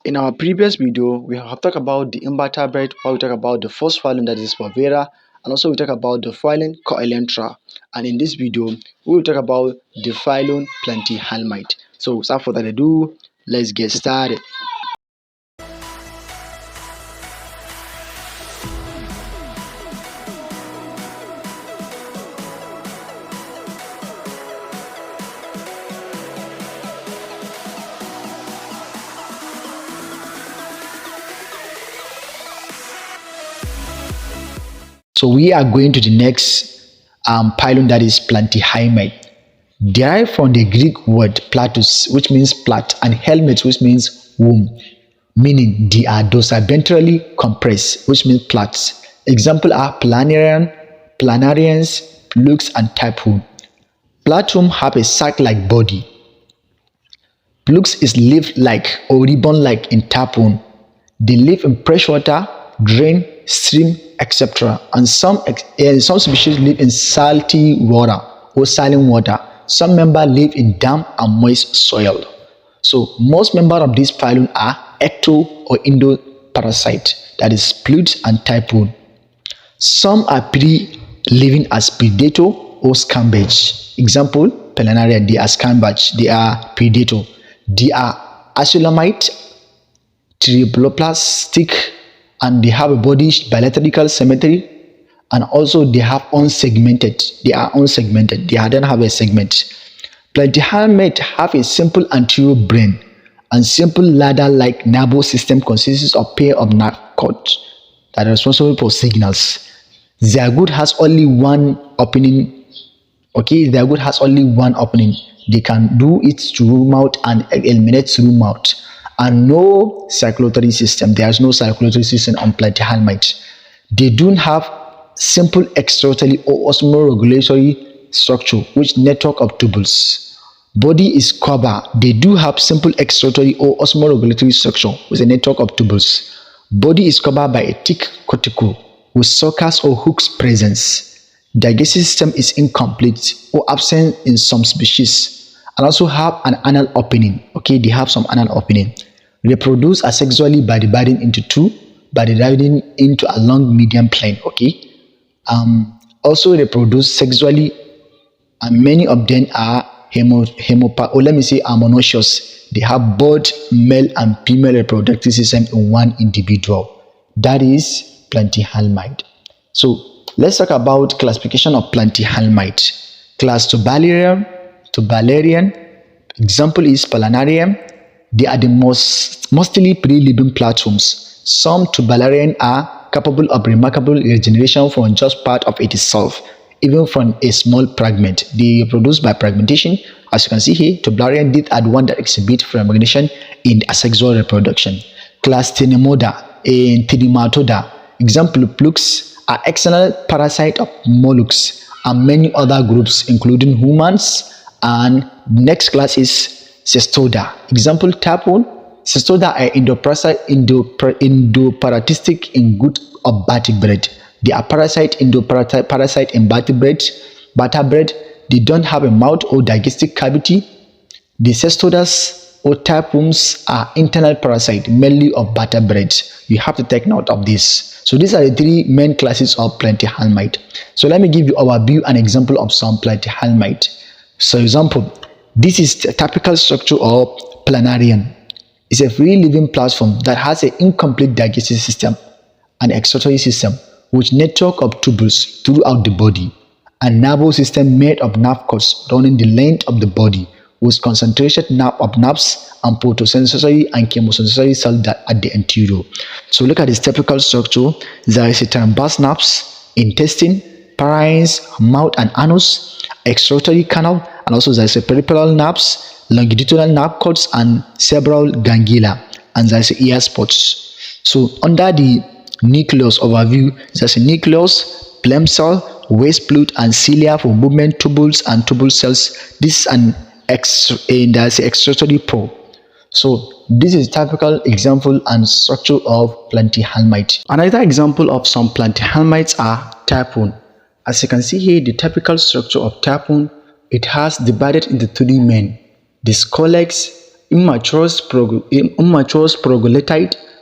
In our previous video, we have talked about the invertebrate, where we talk about the first phylum, that is Povera, and also we talk about the phylum Coelentra. And in this video, we will talk about the phylum Platyhelminthes. So without further ado, let's get started. So we are going to the next phylum, that is Platyhelminthes, derived from the Greek word platus, which means plat, and helmet, which means womb, meaning they are dorsaventrally compressed, which means plats. Example are planarians, flukes, and tapeworms. Flatworms have a sac-like body. Flukes is leaf-like or ribbon-like in tapeworm. They live in freshwater, drain, stream, etc. And some species live in salty water or silent water. Some members live in damp and moist soil. So most members of this phylum are ecto or endoparasite, that is flukes and tapeworm. Some are living as predator or scavenge. Example, planarians, they are scavenge, they are predator. They are acoelomate, triploplastic, and they have a body bilateral symmetry, and also they have unsegmented. They are unsegmented. They don't have a segment. Platyhelminthes have a simple anterior brain and simple ladder-like nervous system consists of pair of nerve cords that are responsible for signals. Their gut has only one opening. Their gut has only one opening. They can do it through mouth and eliminate through mouth. And no circulatory system. There is no circulatory system on Platyhelminthes. They don't have simple excretory or osmoregulatory structure, which network of tubules. Body is covered. They do have simple excretory or osmoregulatory structure with a network of tubules. Body is covered by a thick cuticle with sulcus or hooks presence. Digestive system is incomplete or absent in some species, and also have an anal opening. They have some anal opening. Reproduce asexually by dividing into two, by dividing into a long medium plane. Also reproduce sexually, and many of them are monoecious. They have both male and female reproductive system in one individual. That is Platyhelminthes. So let's talk about classification of Platyhelminthes. Class Tubularian. Example is planarian. They are the mostly pre-living platforms. Some tubularians are capable of remarkable regeneration from just part of itself, even from a small fragment. They reproduce by fragmentation. As you can see here, tubularian did add one that exhibit fragmentation in asexual reproduction. Class Trimatoda. Example, flukes are external parasite of mollusks and many other groups, including humans. And next class is Cestoda. Example, tapeworm. Cestoda are endoparasitic in gut of vertebrate. They are parasite in vertebrate. They don't have a mouth or digestive cavity. The cestodas or tapeworms are internal parasite, mainly of vertebrates. You have to take note of this. So these are the three main classes of Platyhelminthes. So let me give you our view and example of some Platyhelminthes. So example, this is the typical structure of planarian. It's a free living platform that has an incomplete digestive system, an excretory system with network of tubules throughout the body, and nervous system made of nerve cords running the length of the body with concentrated of nerves and photosensory and chemosensory cells at the anterior. So look at this typical structure. There is a transverse nerves, intestine, pharynx, mouth and anus, excretory canal, and also there is a peripheral nerves, longitudinal nerve cords, and cerebral ganglia, and there is ear spots. So under the nucleus overview, there is a nucleus, phloem cell, waste fluid, and cilia for movement, tubules and tubule cells. This is an excretory pore. So this is a typical example and structure of Platyhelminthes. Another example of some Platyhelminthes are tapeworm. As you can see here, the typical structure of tapeworm, it has divided into three main: the scolex, immature sporulate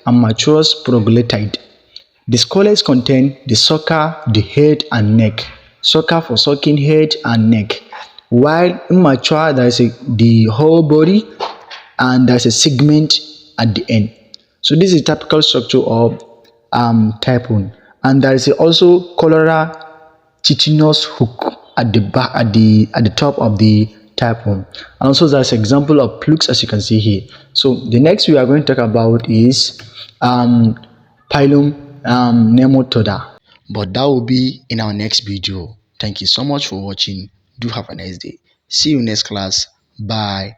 and mature sporulate. The scholars contain the sucker, the head and neck. Sucker for sucking, head and neck. While immature, there is the whole body and there's a segment at the end. So this is the typical structure of tapeworm. And there is also cholera chitinous hook at the back, at the top of the tapeworm. And also there's an example of flukes, as you can see here. So the next we are going to talk about is Phylum Nematode. But that will be in our next video. Thank you so much for watching. Do have a nice day. See you next class. Bye.